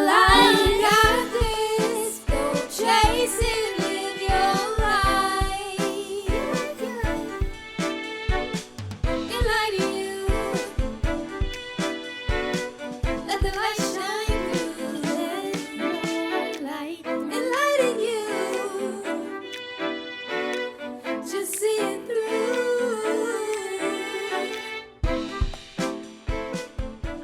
life. Got this, go chase it, live your life. Enlighten you, let the light shine through. Enlighten you, just see it through.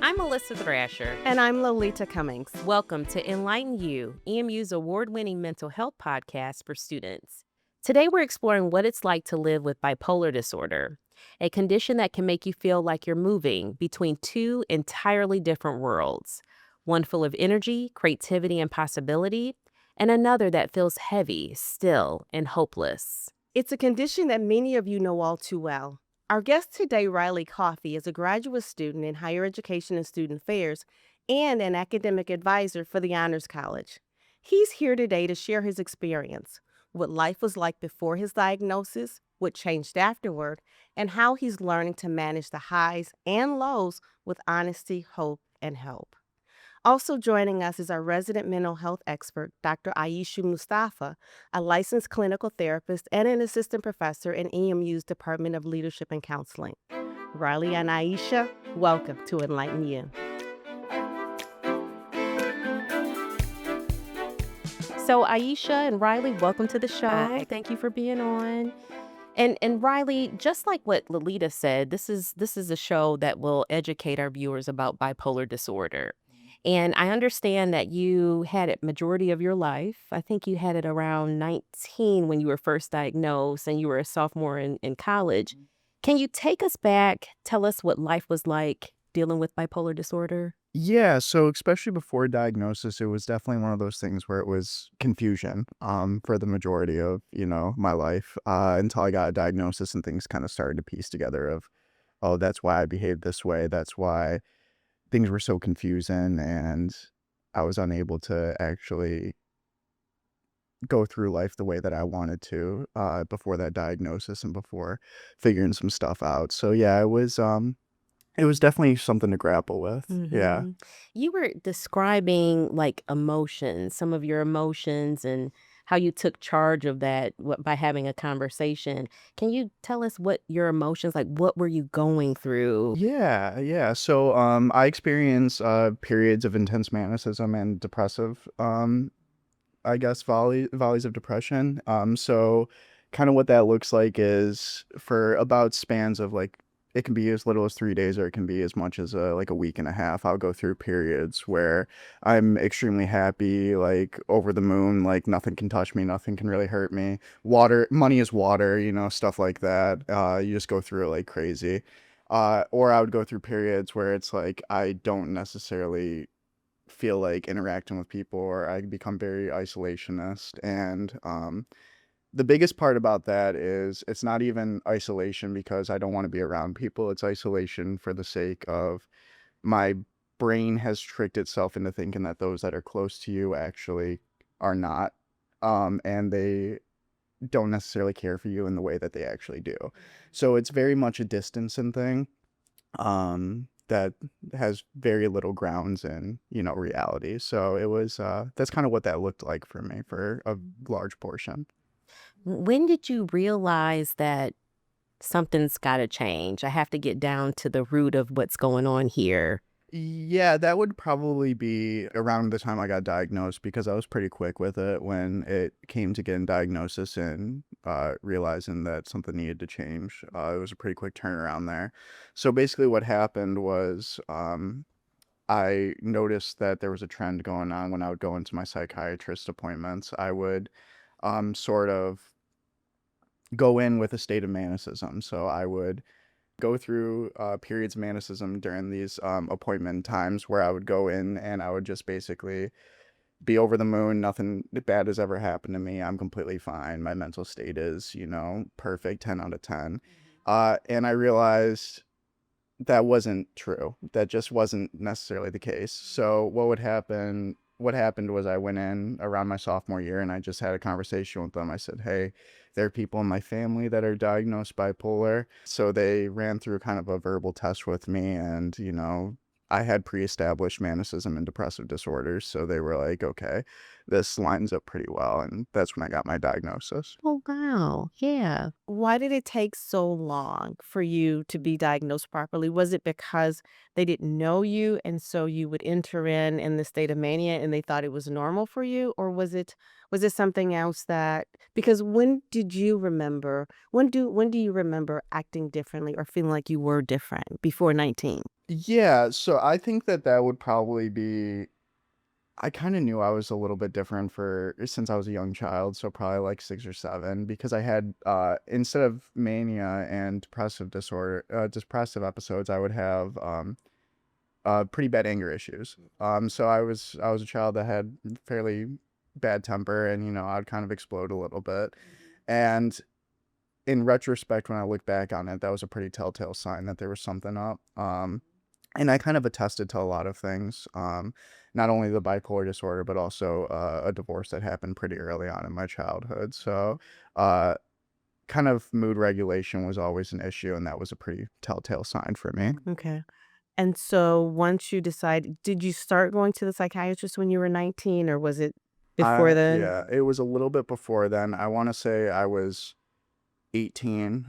I'm Melissa Thrasher. And I'm Lolita Cummings. Welcome to Enlighten U, EMU's award-winning mental health podcast for students. Today we're exploring what it's like to live with bipolar disorder, a condition that can make you feel like you're moving between two entirely different worlds, one full of energy, creativity, and possibility, and another that feels heavy, still, and hopeless. It's a condition that many of you know all too well. Our guest today, Riley Coffey, is a graduate student in higher education and student affairs and an academic advisor for the Honors College. He's here today to share his experience, what life was like before his diagnosis, what changed afterward, and how he's learning to manage the highs and lows with honesty, hope, and help. Also joining us is our resident mental health expert, Dr. Aisha Mustafa, a licensed clinical therapist and an assistant professor in EMU's Department of Leadership and Counseling. Riley and Aisha, welcome to Enlighten U. So Aisha and Riley, welcome to the show. Hi. Thank you for being on. And Riley, just like what Lolita said, this is a show that will educate our viewers about bipolar disorder. And I understand that you had it majority of your life. I think you had it around 19 when you were first diagnosed and you were a sophomore in college. Can you take us back, tell us what life was like dealing with bipolar disorder? Yeah, so especially before diagnosis, it was definitely one of those things where it was confusion for the majority of, my life until I got a diagnosis and things kind of started to piece together of, oh, that's why I behaved this way. That's why things were so confusing and I was unable to actually go through life the way that I wanted to before that diagnosis and before figuring some stuff out. So yeah, it was definitely something to grapple with. Yeah. Mhm. You were describing like emotions, some of your emotions and how you took charge of that by having a conversation. Can you tell us what your emotions, like what were you going through? Yeah. So I experience periods of intense manicism and depressive I guess volleys of depression. So kind of what that looks like is for about spans of like it can be as little as 3 days or it can be as much as like a week and a half. I'll go through periods where I'm extremely happy, like over the moon, like nothing can touch me, nothing can really hurt me. Money is water, stuff like that. You just go through it like crazy. Or I would go through periods where it's like I don't necessarily feel like interacting with people or I become very isolationist. And the biggest part about that is it's not even isolation because I don't want to be around people. It's isolation for the sake of my brain has tricked itself into thinking that those that are close to you actually are not. And they don't necessarily care for you in the way that they actually do. So it's very much a distancing thing that has very little grounds in, reality. So it was, that's kind of what that looked like for me for a large portion. When did you realize that something's got to change? I have to get down to the root of what's going on here. Yeah, that would probably be around the time I got diagnosed because I was pretty quick with it when it came to getting diagnosis and realizing that something needed to change. It was a pretty quick turnaround there. So basically what happened was I noticed that there was a trend going on when I would go into my psychiatrist appointments. I would sort of go in with a state of manicism. So I would go through periods of manicism during these appointment times where I would go in and I would just basically be over the moon. Nothing bad has ever happened to me. I'm completely fine. My mental state is, perfect, 10 out of 10. And I realized that wasn't true. That just wasn't necessarily the case. So what happened was I went in around my sophomore year and I just had a conversation with them. I said, hey, there are people in my family that are diagnosed bipolar. So they ran through kind of a verbal test with me and, I had pre-established manicism and depressive disorders, so they were like, okay, this lines up pretty well, and that's when I got my diagnosis. Oh, wow. Yeah. Why did it take so long for you to be diagnosed properly? Was it because they didn't know you and so you would enter in the state of mania and they thought it was normal for you? Or was it something else that because when did you remember when do you remember acting differently or feeling like you were different before 19? Yeah, so I think that that would probably be I kind of knew I was a little bit different for since I was a young child, so probably like 6 or 7, because I had instead of mania and depressive episodes, I would have pretty bad anger issues. So I was a child that had fairly bad temper, and I'd kind of explode a little bit. And in retrospect, when I look back on it, that was a pretty telltale sign that there was something up. And I kind of attested to a lot of things, not only the bipolar disorder, but also a divorce that happened pretty early on in my childhood. So, uh, kind of mood regulation was always an issue, and that was a pretty telltale sign for me. Okay. And so once you decide, did you start going to the psychiatrist when you were 19 or was it before then? Yeah, it was a little bit before then. I want to say I was 18.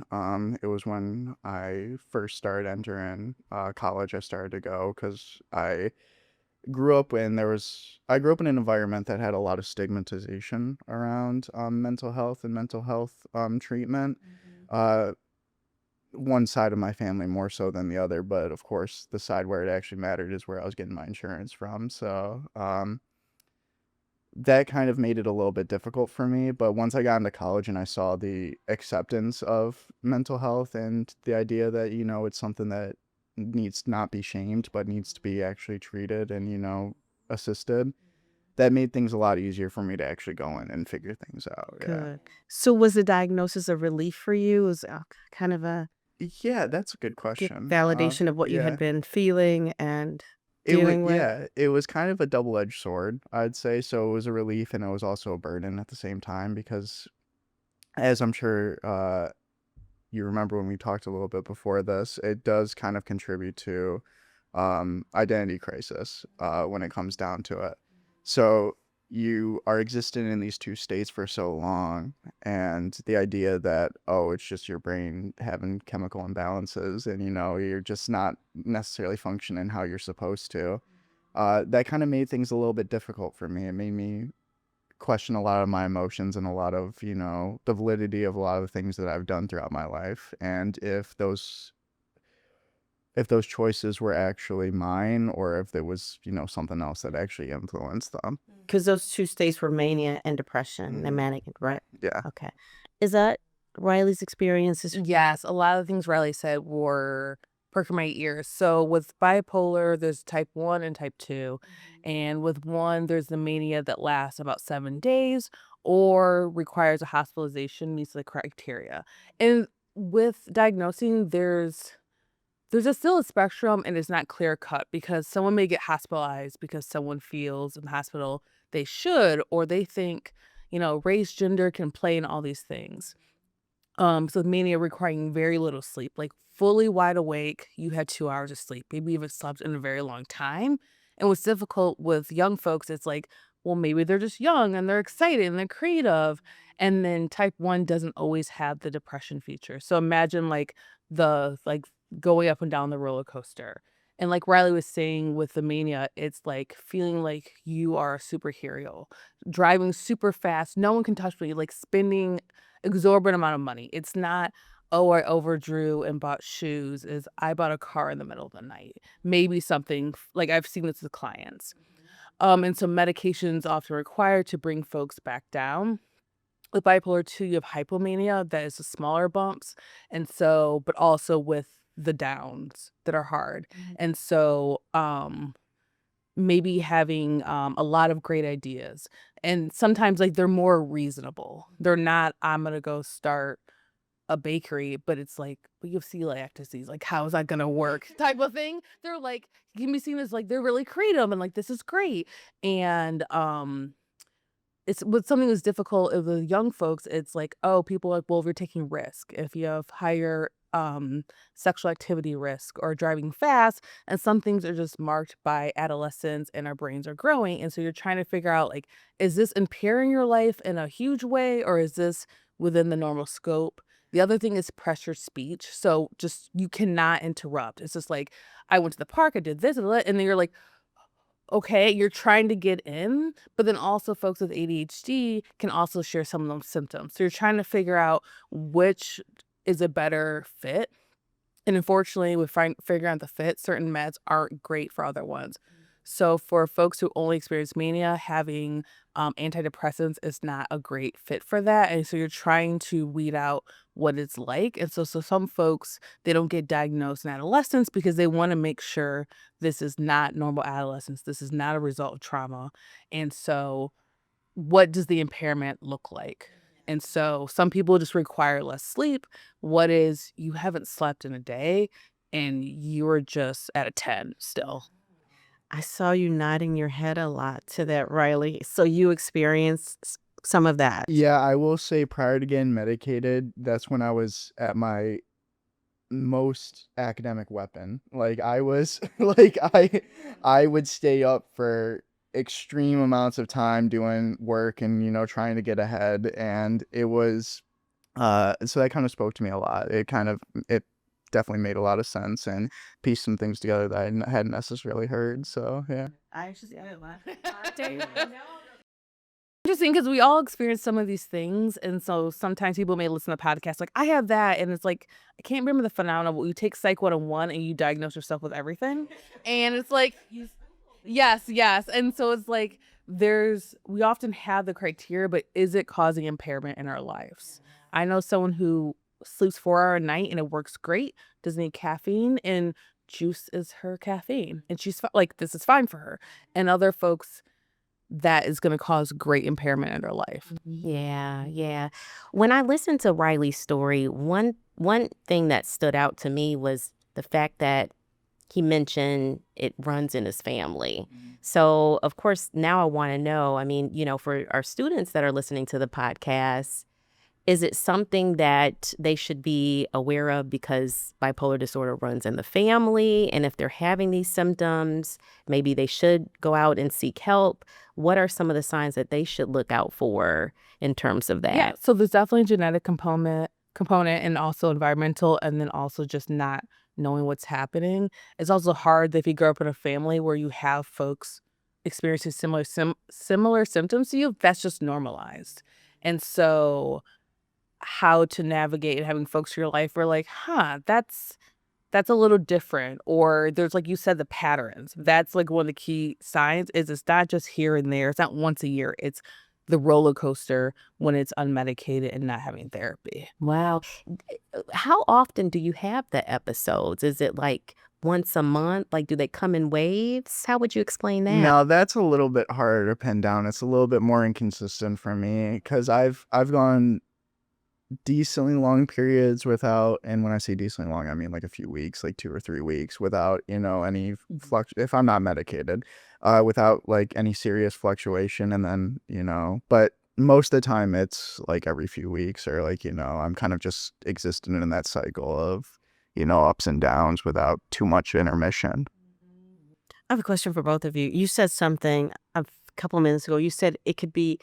It was when I first started entering college. I started to go because I grew up in an environment that had a lot of stigmatization around mental health and mental health treatment. Uh, one side of my family more so than the other, but of course, the side where it actually mattered is where I was getting my insurance from. So that kind of made it a little bit difficult for me. But once I got into college and I saw the acceptance of mental health and the idea that, it's something that needs to not be shamed, but needs to be actually treated and, assisted, that made things a lot easier for me to actually go in and figure things out. Yeah. Good. So was the diagnosis a relief for you? Was kind of a Yeah, that's a good good question. validation of what you had Yeah. been feeling and dealing with? It was kind of a double-edged sword, I'd say. So it was a relief and it was also a burden at the same time because, as I'm sure you remember when we talked a little bit before this, it does kind of contribute to identity crisis when it comes down to it. So you are existing in these two states for so long, and the idea that, oh, it's just your brain having chemical imbalances and you're just not necessarily functioning how you're supposed to, that kind of made things a little bit difficult for me. It made me question a lot of my emotions and a lot of the validity of a lot of the things that I've done throughout my life, and if those choices were actually mine or if there was something else that actually influenced them. Because those two states were mania and depression and Mhm. manic, right? Yeah. Okay. Is that Riley's experiences? Yes, a lot of the things Riley said were perking my ears. So with bipolar, there's type 1 and type 2. And with one, there's the mania that lasts about 7 days or requires a hospitalization, meets the criteria. And with diagnosing, there's a still a spectrum and it's not clear cut because someone may get hospitalized because someone feels in the hospital they should, or they think, race, gender can play in all these things. So mania requiring very little sleep, like fully wide awake, you had 2 hours of sleep. Maybe you've slept in a very long time. And what's difficult with young folks, it's like, well, maybe they're just young and they're excited and they're creative. And then type 1 doesn't always have the depression feature. So imagine the going up and down the roller coaster. And like Riley was saying with the mania, it's like feeling like you are a superhero, driving super fast. No one can touch me, like spending exorbitant amount of money. It's not, oh, I overdrew and bought shoes. Is I bought a car in the middle of the night. Maybe something like I've seen this with clients. And so medications often required to bring folks back down. With bipolar 2, you have hypomania that is the smaller bumps. And so, but also with the downs that are hard. And so, maybe having a lot of great ideas. And sometimes like they're more reasonable. They're not, I'm gonna go start a bakery, but it's like, but you have celiac disease. Like, how is that gonna work? Type of thing. They're like, you can be seen as like they're really creative and like this is great. And it's with something that's difficult with young folks, it's like, oh, people are like, well, if you're taking risk, if you have higher sexual activity risk or driving fast. And some things are just marked by adolescence and our brains are growing. And so you're trying to figure out, like, is this impairing your life in a huge way, or is this within the normal scope? The other thing is pressure speech. So just you cannot interrupt. It's just like, I went to the park, I did this and that, and then you're like, okay, you're trying to get in, but then also folks with ADHD can also share some of those symptoms. So you're trying to figure out which is a better fit. And unfortunately, with figuring out the fit, certain meds aren't great for other ones. So for folks who only experience mania, having antidepressants is not a great fit for that. And so you're trying to weed out what it's like. And so some folks, they don't get diagnosed in adolescence because they want to make sure this is not normal adolescence. This is not a result of trauma. And so what does the impairment look like? And so some people just require less sleep. What is you haven't slept in a day and you're just at a 10 still. I saw you nodding your head a lot to that, Riley. So you experienced some of that. Yeah, I will say prior to getting medicated, that's when I was at my most academic weapon. Like I was I would stay up for extreme amounts of time doing work and trying to get ahead, and it was so that kind of spoke to me a lot. It definitely made a lot of sense and pieced some things together that I hadn't necessarily heard. So yeah. I actually I laugh. Interesting because we all experience some of these things. And so sometimes people may listen to podcasts like, I have that. And it's like, I can't remember the phenomenon, but you take Psych 101 and you diagnose yourself with everything. And it's like, yes, yes. And so it's like, we often have the criteria, but is it causing impairment in our lives? I know someone who sleeps 4 hours a night and it works great, doesn't need caffeine, and juice is her caffeine. And she's like, this is fine for her. And other folks, that is going to cause great impairment in their life. Yeah, yeah. When I listened to Riley's story, one thing that stood out to me was the fact that he mentioned it runs in his family. So, of course, now I want to know, I mean, for our students that are listening to the podcast, is it something that they should be aware of because bipolar disorder runs in the family? And if they're having these symptoms, maybe they should go out and seek help. What are some of the signs that they should look out for in terms of that? Yeah, so there's definitely a genetic component and also environmental, and then also just not knowing what's happening. It's also hard if you grow up in a family where you have folks experiencing similar symptoms to you. That's just normalized. And so how to navigate having folks in your life where like, that's a little different. Or there's, like you said, the patterns. That's like one of the key signs is it's not just here and there. It's not once a year. It's the roller coaster when it's unmedicated and not having therapy. Wow. How often do you have the episodes? Is it like once a month? Like, do they come in waves? How would you explain that? No, that's a little bit harder to pin down. It's a little bit more inconsistent for me because I've gone decently long periods without, and when I say decently long, I mean like a few weeks, like 2 or 3 weeks without, any if I'm not medicated, without like any serious fluctuation. And then, but most of the time it's like every few weeks or like, I'm kind of just existing in that cycle of, ups and downs without too much intermission. I have a question for both of you. You said something a couple of minutes ago. You said it could be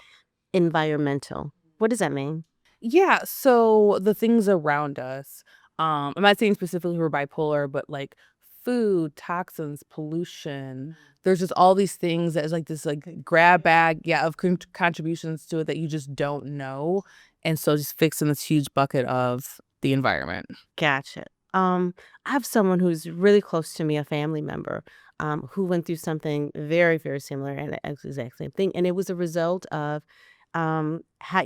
environmental. What does that mean? Yeah, so the things around us, I'm not saying specifically for bipolar, but like food, toxins, pollution. There's just all these things that is like this like grab bag, yeah, of contributions to it that you just don't know. And so just fixing this huge bucket of the environment. Gotcha. I have someone who's really close to me, a family member, who went through something very, very similar and the exact same thing. And it was a result of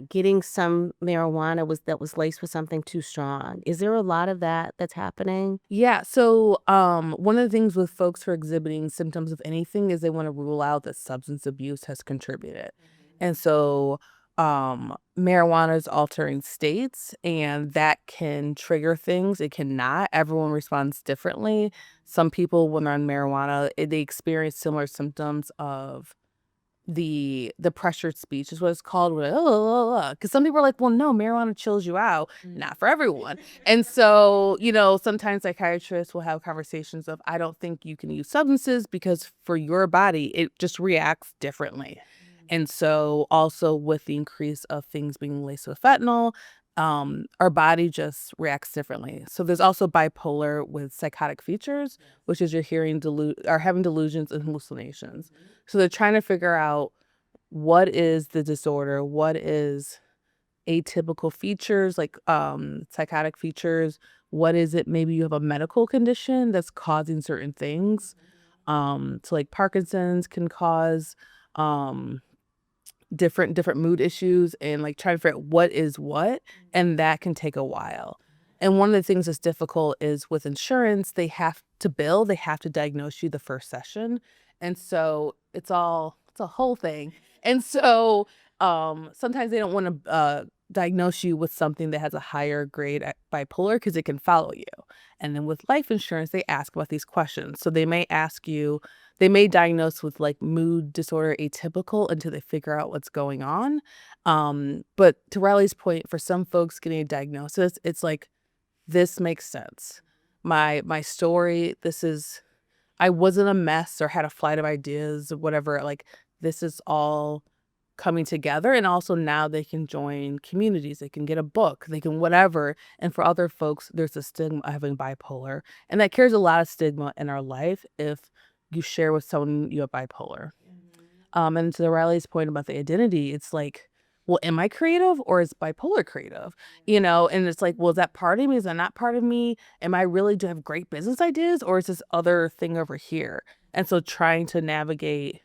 getting some marijuana that was laced with something too strong. Is there a lot of that that's happening? Yeah, so one of the things with folks who are exhibiting symptoms of anything is they want to rule out that substance abuse has contributed. And so marijuana is altering states and that can trigger things. It cannot. Everyone responds differently. Some people when they're on marijuana, they experience similar symptoms of the pressured speech is what it's called. Because some people are like, well, no, marijuana chills you out. Not for everyone. And so, sometimes psychiatrists will have conversations of, I don't think you can use substances because for your body, it just reacts differently. And so also with the increase of things being laced with fentanyl, our body just reacts differently. So there's also bipolar with psychotic features, which is you're hearing or having delusions and hallucinations. So they're trying to figure out what is the disorder, what is atypical features like psychotic features, what is it, maybe you have a medical condition that's causing certain things. So like Parkinson's can cause um different mood issues, and like trying to figure out what is what, and that can take a while. And one of the things that's difficult is with insurance, they have to bill, they have to diagnose you the first session. And so it's a whole thing. And so sometimes they don't want to diagnose you with something that has a higher grade at bipolar because it can follow you. And then with life insurance, they ask about these questions. So they may diagnose with like mood disorder atypical until they figure out what's going on. But to Riley's point, for some folks getting a diagnosis, it's like, this makes sense. My story, I wasn't a mess or had a flight of ideas or whatever. Like, this is all coming together. And also now they can join communities, they can get a book, they can whatever. And for other folks, there's a stigma of having bipolar. And that carries a lot of stigma in our life if you share with someone you have bipolar. And to Riley's point about the identity, it's like, well, am I creative or is bipolar creative? And it's like, well, is that part of me? Is that not part of me? Am I really, do I have great business ideas or is this other thing over here? And so trying to navigate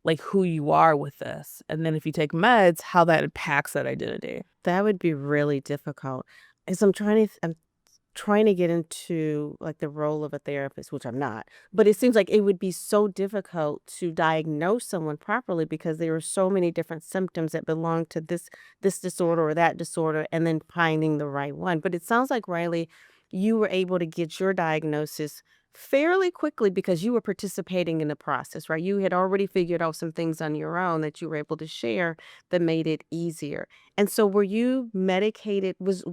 like who you are with this. And then if you take meds, how that impacts that identity. That would be really difficult. As I'm trying to get into like the role of a therapist, which I'm not, but it seems like it would be so difficult to diagnose someone properly because there are so many different symptoms that belong to this disorder or that disorder, and then finding the right one. But it sounds like, Riley, you were able to get your diagnosis fairly quickly because you were participating in the process, right? You had already figured out some things on your own that you were able to share that made it easier. And so were you medicated? Was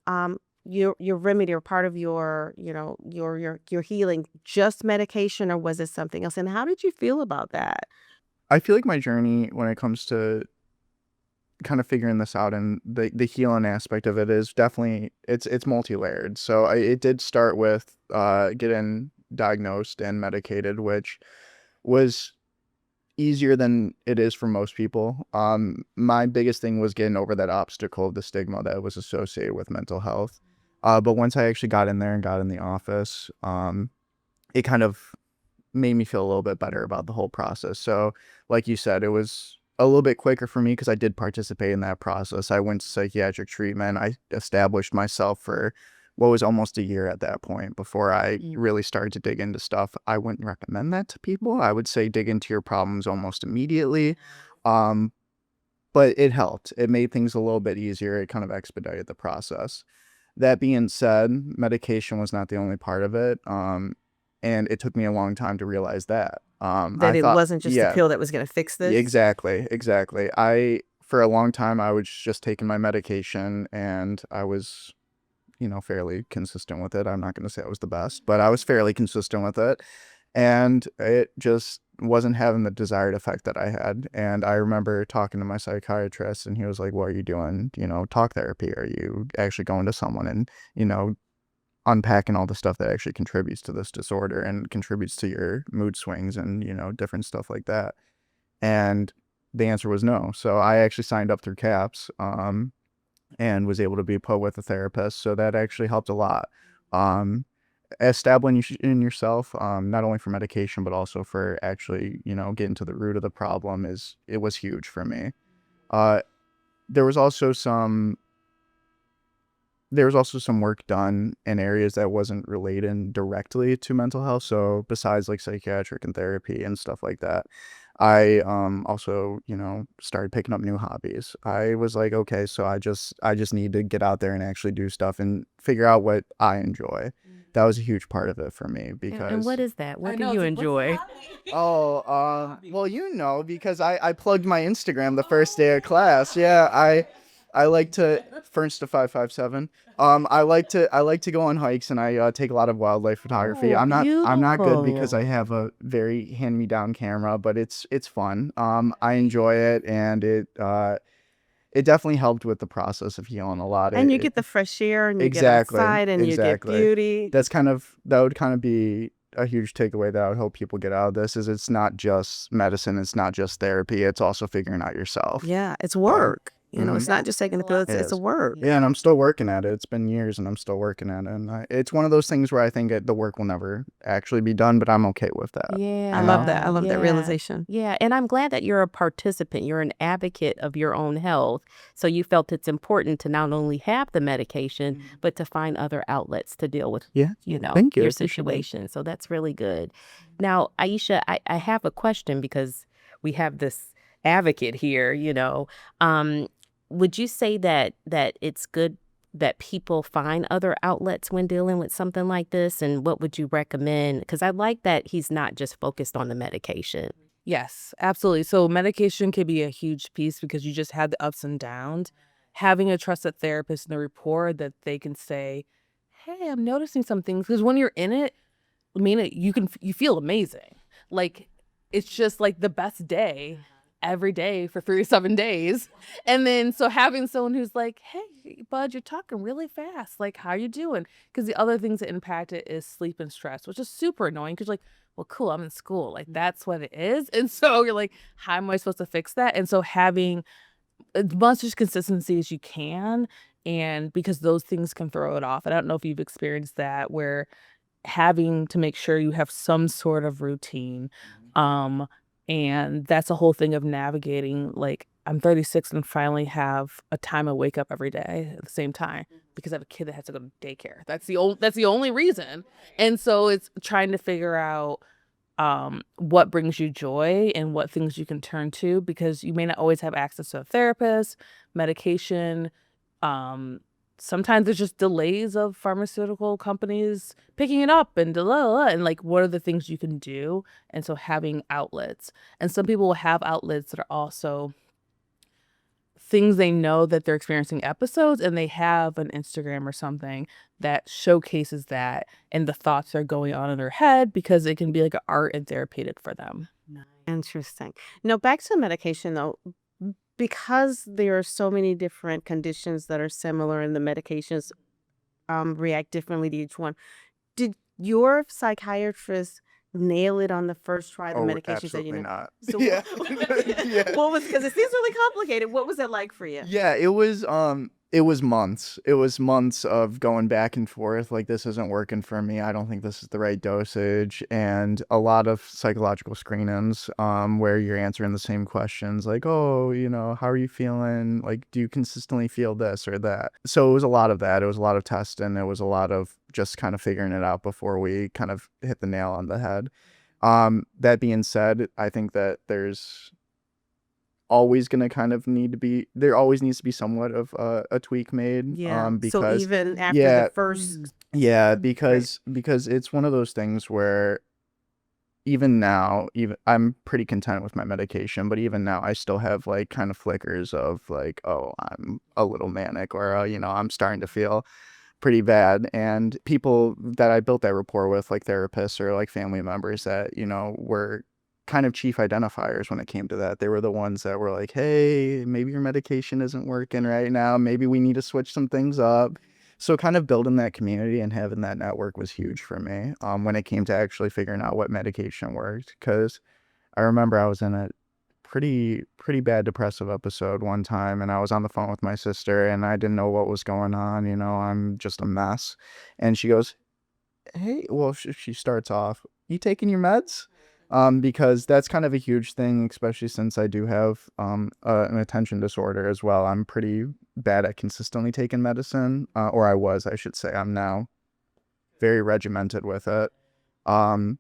um your remedy or part of your, your healing just medication, or was it something else? And how did you feel about that? I feel like my journey when it comes to kind of figuring this out and the healing aspect of it is definitely it's multi-layered. So it did start with getting diagnosed and medicated, which was easier than it is for most people. My biggest thing was getting over that obstacle of the stigma that was associated with mental health. But once I actually got in there and got in the office, it kind of made me feel a little bit better about the whole process. So, like you said, it was a little bit quicker for me because I did participate in that process. I went to psychiatric treatment. I established myself for what was almost a year at that point before I really started to dig into stuff. I wouldn't recommend that to people. I would say dig into your problems almost immediately. Um, but it helped. It made things a little bit easier. It kind of expedited the process. That being said, medication was not the only part of it. And it took me a long time to realize that. That I it thought, wasn't just a yeah, pill that was going to fix this? exactly. For a long time, I was just taking my medication and I was, fairly consistent with it. I'm not going to say I was the best, but I was fairly consistent with it. And it just wasn't having the desired effect that I had. And I remember talking to my psychiatrist and he was like, what are you doing? Talk therapy. Are you actually going to someone and, unpacking all the stuff that actually contributes to this disorder and contributes to your mood swings and, different stuff like that. And the answer was no. So I actually signed up through CAPS, and was able to be put with a therapist. So that actually helped a lot. Establishing yourself, not only for medication, but also for actually, getting to the root of the problem it was huge for me. Uh, there was also some work done in areas that wasn't related directly to mental health. So besides like psychiatric and therapy and stuff like that, I also, started picking up new hobbies. I was like, okay, so I just need to get out there and actually do stuff and figure out what I enjoy. That was a huge part of it for me And what because is that? What I do know. you It's like, what's the enjoy? hobby? well, because I plugged my Instagram the first day of class. Yeah, I like to first to 557. I like to go on hikes and I take a lot of wildlife photography. Oh, I'm not good because I beautiful. have a very hand-me-down camera, but it's fun. I enjoy it and it definitely helped with the process of healing a lot. And you get the fresh air and you get Exactly, outside and you get exactly. beauty. That would kind of be a huge takeaway that I would hope people get out of this is it's not just medicine, it's not just therapy, it's also figuring out yourself. Yeah, it's So, work. It's not just taking the pills, it it's a is. work. Yeah, and I'm still working at it. It's been years and I'm still working at it. And it's one of those things where I think the work will never actually be done, but I'm okay with that. I love that. Yeah, I love that yeah, realization. yeah. And I'm glad that you're a participant. You're an advocate of your own health. So you felt it's important to not only have the medication, but to find other outlets to deal with, Yeah, thank you. I your appreciate it. situation. So that's really good. Now, Aisha, I have a question because we have this advocate here, would you say that it's good that people find other outlets when dealing with something like this? And what would you recommend? Because I like that he's not just focused on the medication. Yes, absolutely. So medication can be a huge piece because you just had the ups and downs. Having a trusted therapist and the rapport that they can say, "Hey, I'm noticing some things." Because when you're in it, I mean, you feel amazing. Like it's just like the best day every day for 37 days. And then so having someone who's like, "Hey, bud, you're talking really fast. Like, how you doing?" Because the other things that impact it is sleep and stress, which is super annoying because like, well, cool, I'm in school. Like that's what it is. And so you're like, how am I supposed to fix that? And so having as much as consistency as you can, and because those things can throw it off. I don't know if you've experienced that where having to make sure you have some sort of routine. Um, and that's a whole thing of navigating. Like, I'm 36 and finally have a time I wake up every day at the same time because I have a kid that has to go to daycare. That's the only reason. And so it's trying to figure out what brings you joy and what things you can turn to because you may not always have access to a therapist, medication, um, sometimes there's just delays of pharmaceutical companies picking it up and and like what are the things you can do? And so having outlets. And some people will have outlets that are also things they know that they're experiencing episodes and they have an Instagram or something that showcases that and the thoughts that are going on in their head because it can be like an art and therapeutic for them. Interesting. Now, back to medication though, because there are so many different conditions that are similar and the medications react differently to each one. Did your psychiatrist nail it on the first try, the Oh, medications that you absolutely know? not. So Yeah. Yeah. what was, because it seems really complicated. What was it like for you? Yeah, it was months. It was months of going back and forth like this isn't working for me. I don't think this is the right dosage and a lot of psychological screenings where you're answering the same questions like, "Oh, how are you feeling? Like do you consistently feel this or that?" So it was a lot of that. It was a lot of testing. It was a lot of just kind of figuring it out before we kind of hit the nail on the head. That being said, I think that there always needs to be somewhat of a tweak made Yeah. So because even after the yeah first, yeah right. because it's one of those things where even now even I'm pretty content with my medication, but even now I still have like kind of flickers of like, oh, I'm a little manic or I'm starting to feel pretty bad. And people that I built that rapport with, like therapists or like family members that, were kind of chief identifiers when it came to that. They were the ones that were like, hey, maybe your medication isn't working right now. Maybe we need to switch some things up. So kind of building that community and having that network was huge for me when it came to actually figuring out what medication worked. Because I remember I was in a pretty bad depressive episode one time and I was on the phone with my sister and I didn't know what was going on, I'm just a mess. And she goes, "Hey," well, she starts off, "You taking your meds?" Because that's kind of a huge thing, especially since I do have an attention disorder as well. I'm pretty bad at consistently taking medicine, or I was, I should say. I'm now very regimented with it. Um,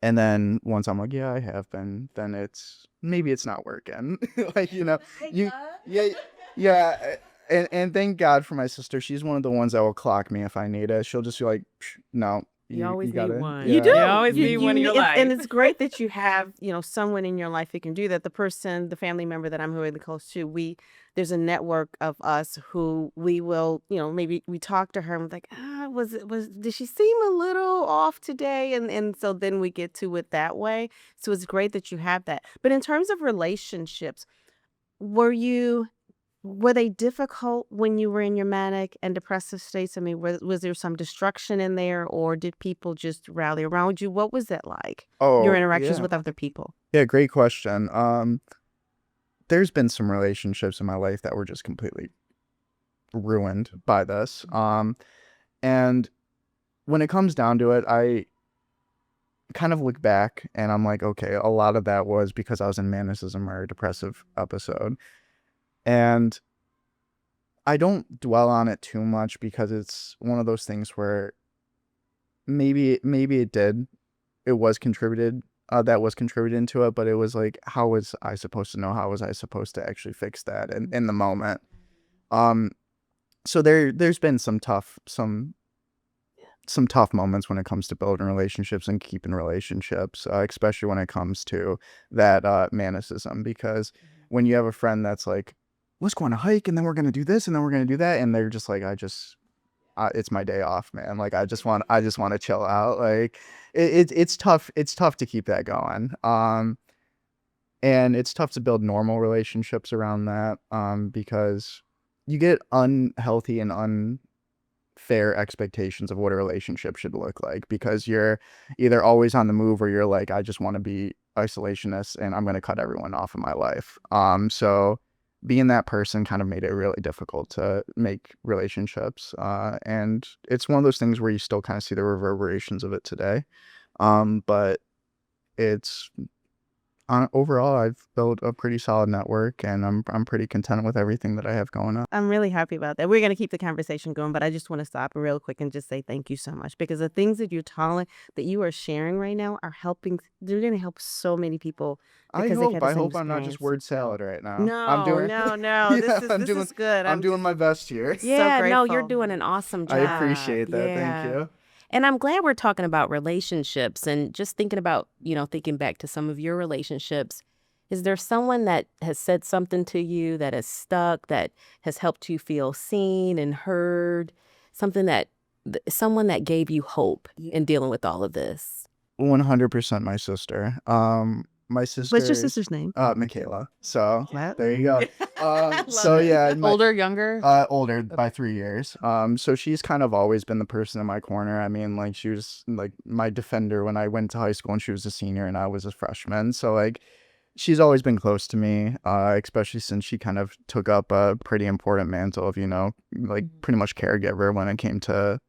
And then once I'm like, yeah, I have been, then maybe it's not working. Like, you, yeah, yeah. And thank God for my sister. She's one of the ones that will clock me if I need it. She'll just be like, "Psh, no, You you, always you need gotta, one. You yeah. You do. always need one in your And life. it's great that you have, someone in your life who can do that. The person, the family member that I'm really close to, there's a network of us who we will, maybe we talk to her and we're like, did she seem a little off today? And so then we get to it that way. So it's great that you have that. But in terms of relationships, were you were they difficult when you were in your manic and depressive states? I mean, was there some destruction in there, or did people just rally around you? What was that like? Your Oh, interactions yeah. with other people? Yeah, great question. There's been some relationships in my life that were just completely ruined by this. And when it comes down to it, I kind of look back and I'm like, okay, a lot of that was because I was in manicism or a depressive episode. And I don't dwell on it too much because it's one of those things where maybe it was contributed that was contributed into it, but it was like, how was I supposed to know? How was I supposed to actually fix that in the moment? Um, so there's been some tough moments when it comes to building relationships and keeping relationships, especially when it comes to that manicism. Because when you have a friend that's like, let's go on a hike and then we're gonna do this and then we're gonna do that, and they're just like, it's my day off, man. Like I just want to chill out. Like it's tough. It's tough to keep that going. And it's tough to build normal relationships around that. Because you get unhealthy and unfair expectations of what a relationship should look like because you're either always on the move or you're like, I just want to be isolationist and I'm going to cut everyone off in my life. So being that person kind of made it really difficult to make relationships. And it's one of those things where you still kind of see the reverberations of it today. But it's overall, I've built a pretty solid network and I'm pretty content with everything that I have going on. I'm really happy about that. We're going to keep the conversation going, but I just want to stop real quick and just say thank you so much because the things that that you are sharing right now are helping. They're going to help so many people because they've had the I same hope I'm not just experience. word salad right now. I'm No, doing, no. yeah, This is good. I'm doing my best here. so Yeah, no, you're grateful. doing an awesome I job. appreciate that. Thank Yeah. you. And I'm glad we're talking about relationships and just thinking about, thinking back to some of your relationships. Is there someone that has said something to you that has stuck, that has helped you feel seen and heard? Someone that gave you hope in dealing with all of this? 100% my sister. My sister. What's your sister's name? Michaela. So What? there you go. Love So it. yeah, Older, younger? older by 3 years. So she's kind of always been the person in my corner. I mean, like she was like my defender when I went to high school and she was a senior and I was a freshman. So like she's always been close to me, especially since she kind of took up a pretty important mantle of, like pretty much caregiver when it came to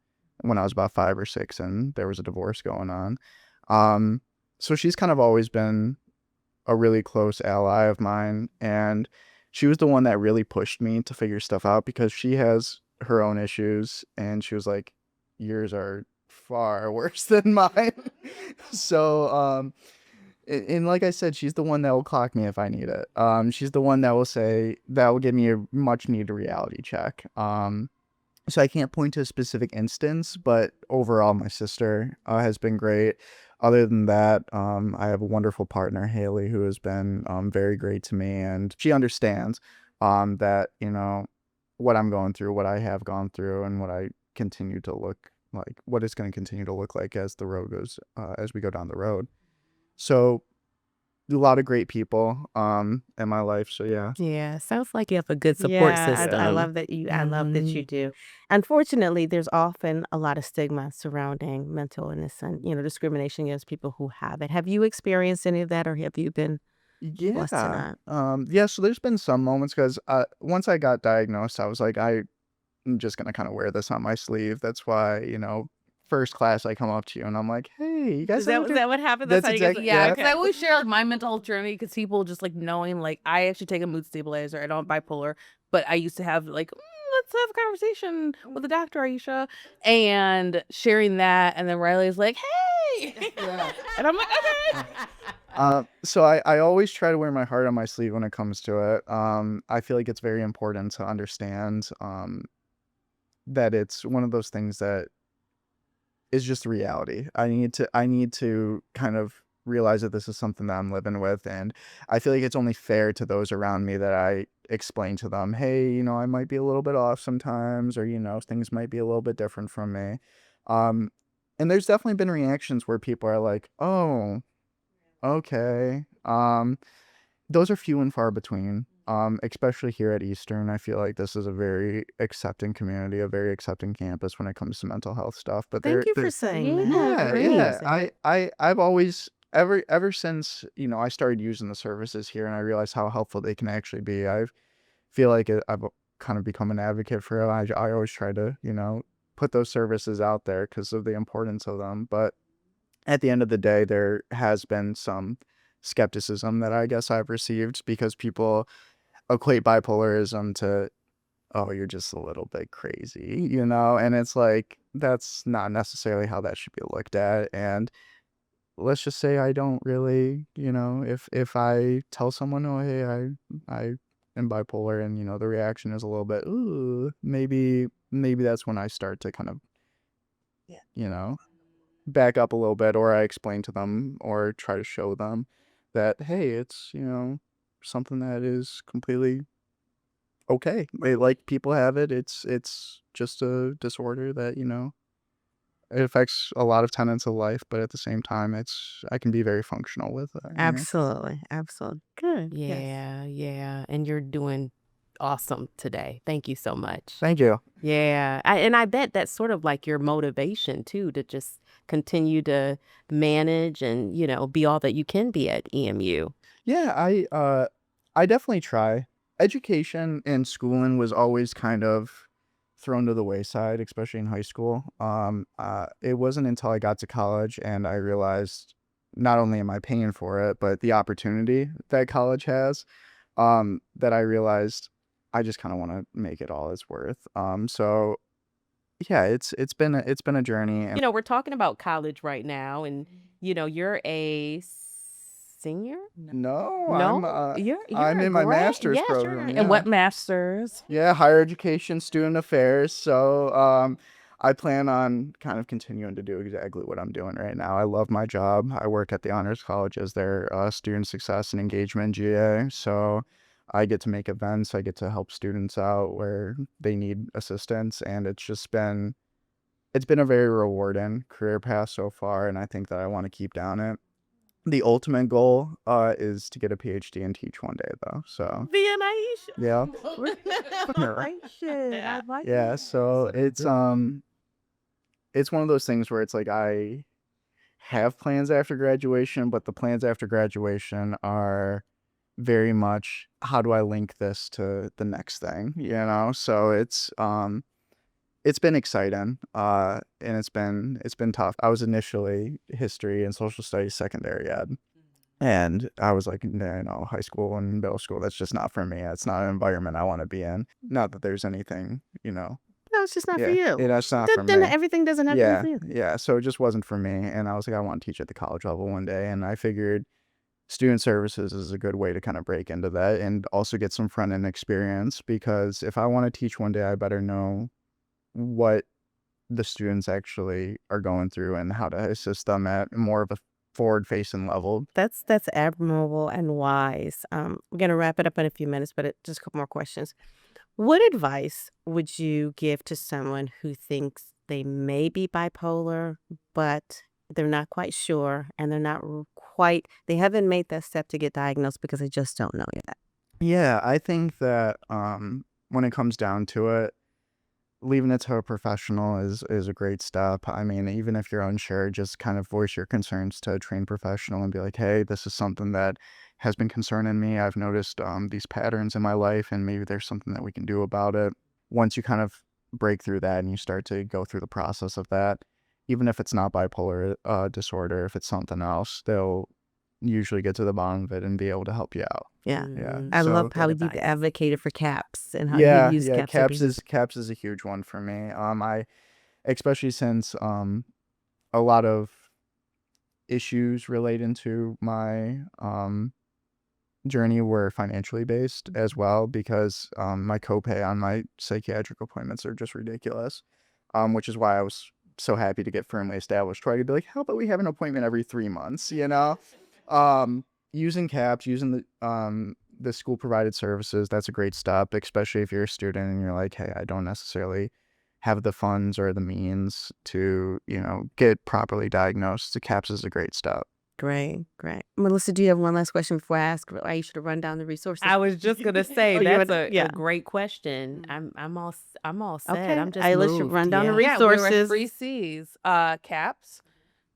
when I was about 5 or 6 and there was a divorce going on. So she's kind of always been a really close ally of mine. And she was the one that really pushed me to figure stuff out because she has her own issues. And she was like, yours are far worse than mine. So, and like I said, she's the one that will clock me if I need it. She's the one that will give me a much needed reality check. So I can't point to a specific instance, but overall, my sister has been great. Other than that, I have a wonderful partner, Haley, who has been very great to me, and she understands that what I'm going through, what I have gone through, and what I continue to look like, what it's going to continue to look like as as we go down the road. So a lot of great people in my life. So yeah. Yeah, sounds like you have a good support Yeah, system. I love that I love that you do. Unfortunately, there's often a lot of stigma surrounding mental illness and, discrimination against people who have it. Have you experienced any of that or have you been blessed to Yeah. not? Yeah, so there's been some moments because once I got diagnosed, I was like, I'm just gonna kind of wear this on my sleeve. That's why, first class I come up to you and I'm like, hey, you guys Is that what happened? That's That's how you guys exactly Yeah, yeah. because I always share like my mental health journey because people just like knowing like I actually take a mood stabilizer. I don't have bipolar, but I used to have like let's have a conversation with the doctor, Aisha, and sharing that, and then Riley's like, hey, me. And I'm like, okay. So I always try to wear my heart on my sleeve when it comes to it. I feel like it's very important to understand that it's one of those things that is just reality. I need to kind of realize that this is something that I'm living with, and I feel like it's only fair to those around me that I explain to them, hey, I might be a little bit off sometimes, or things might be a little bit different from me. Um, and there's definitely been reactions where people are like, oh, okay. Those are few and far between. Especially here at Eastern, I feel like this is a very accepting community, a very accepting campus when it comes to mental health stuff. But Thank you for there, saying that. Yeah, yeah. great. I've always ever since I started using the services here and I realized how helpful they can actually be. I feel like I've kind of become an advocate for it. I always try to put those services out there because of the importance of them. But at the end of the day, there has been some skepticism that I guess I've received because people equate bipolarism to, oh, you're just a little bit crazy, and it's like that's not necessarily how that should be looked at. And let's just say I don't really, if I tell someone, oh, hey, I am bipolar, and the reaction is a little bit, ooh, maybe that's when I start to kind of, you know, back up a little bit, or I explain to them or try to show them that, hey, it's, something that is completely okay. Like people have it. It's just a disorder that, it affects a lot of tenets of life, but at the same time, I can be very functional with it. Absolutely. Absolutely. Good. Yes. Yeah, yeah. And you're doing awesome today. Thank you so much. Thank you. Yeah. And I bet that's sort of like your motivation too, to just continue to manage and, be all that you can be at EMU. Yeah, I definitely try. Education and schooling was always kind of thrown to the wayside, especially in high school. It wasn't until I got to college and I realized not only am I paying for it, but the opportunity that college has, that I realized I just kind of want to make it all it's worth. So yeah, it's been a journey, and We're talking about college right now, and, you're a senior? no, No, you're I'm a in my grad. master's Yes, you're program. in And Yeah. what masters? Yeah, higher education, student affairs. So, I plan on kind of continuing to do exactly what I'm doing right now. I love my job. I work at the Honors College as their student success and engagement GA. So, I get to make events. I get to help students out where they need assistance, and it's been a very rewarding career path so far, and I think that I want to keep down it. The ultimate goal is to get a PhD and teach one day, though. So, Viennation. yeah. Celebration. I like Yeah, that. so it's one of those things where it's like I have plans after graduation, but the plans after graduation are very much how do I link this to the next thing? So it's been exciting, and it's been tough. I was initially history and social studies secondary ed, and I was like, no, high school and middle school, that's just not for me. It's not an environment I want to be in. Not that there's anything. No, it's just not for Yeah, you. that's not for Then me. everything doesn't have to be for you. Yeah, so it just wasn't for me, and I was like, I want to teach at the college level one day, and I figured student services is a good way to kind of break into that and also get some front end experience, because if I want to teach one day, I better know what the students actually are going through and how to assist them at more of a forward facing level. That's admirable and wise. We're gonna wrap it up in a few minutes, but just a couple more questions. What advice would you give to someone who thinks they may be bipolar, but they're not quite sure and they're not they haven't made that step to get diagnosed because they just don't know yet? Yeah, I think that when it comes down to it, leaving it to a professional is a great step. I mean, even if you're unsure, just kind of voice your concerns to a trained professional and be like, hey, this is something that has been concerning me. I've noticed these patterns in my life, and maybe there's something that we can do about it. Once you kind of break through that and you start to go through the process of that, even if it's not bipolar disorder, if it's something else, they'll usually get to the bottom of it and be able to help you out. Yeah. Yeah. I love So how Good you advice. advocated for CAPS and how you yeah, use CAPS. caps is a huge one for me. I especially since a lot of issues relating to my journey were financially based as well, because my copay on my psychiatric appointments are just ridiculous, which is why I was so happy to get firmly established, where I could be like, how about we have an appointment every 3 months, you know? Using CAPS, using the school provided services, that's a great step, especially if you're a student and you're like, hey, I don't necessarily have the funds or the means to, get properly diagnosed. The CAPS is a great step. Great, great. Melissa, do you have one last question before I ask Aisha to run down the resources? I was just gonna say Oh, you that's want- a yeah. great question. I'm all set. Okay, I'm just Aisha, moved. run down the Yeah. Yeah, we were resources. 3 C's, CAPS,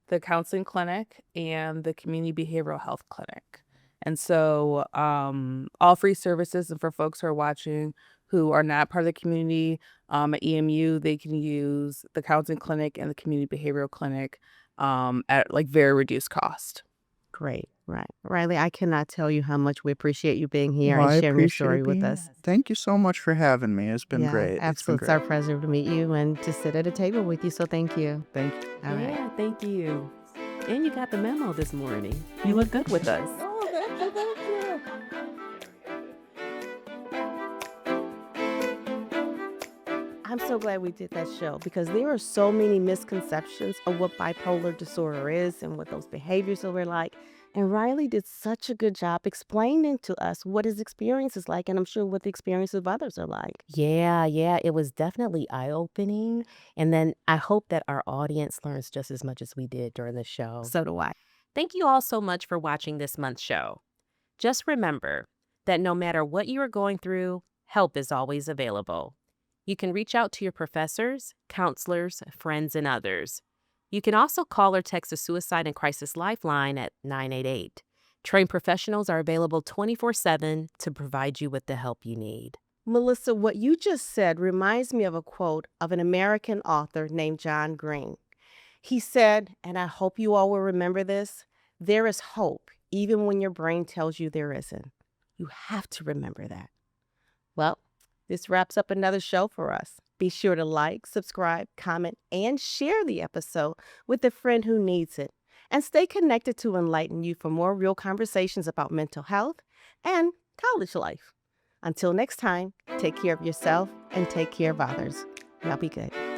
the counseling clinic, and the community behavioral health clinic. And so all free services, and for folks who are watching who are not part of the community at EMU, they can use the counseling clinic and the community behavioral clinic at like very reduced cost. Great, right. Riley, I cannot tell you how much we appreciate you being here Well, and I sharing your appreciate story with being. us. Thank you so much for having me. It's been Yeah, great. It's been absolutely. It's our great. pleasure to meet you and to sit at a table with you. So thank you. Thank you. All right. Yeah, thank you. And you got the memo this morning. You look good with us. Oh, thank you. I'm so glad we did that show because there are so many misconceptions of what bipolar disorder is and what those behaviors are like. And Riley did such a good job explaining to us what his experience is like, and I'm sure what the experience of others are like. Yeah, it was definitely eye-opening. And then I hope that our audience learns just as much as we did during the show. So do I. Thank you all so much for watching this month's show. Just remember that no matter what you are going through, help is always available. You can reach out to your professors, counselors, friends, and others. You can also call or text the Suicide and Crisis Lifeline at 988. Trained professionals are available 24/7 to provide you with the help you need. Melissa, what you just said reminds me of a quote of an American author named John Green. He said, and I hope you all will remember this, there is hope even when your brain tells you there isn't. You have to remember that. Well, this wraps up another show for us. Be sure to like, subscribe, comment, and share the episode with a friend who needs it. And stay connected to Enlighten U for more real conversations about mental health and college life. Until next time, take care of yourself and take care of others. Y'all be good.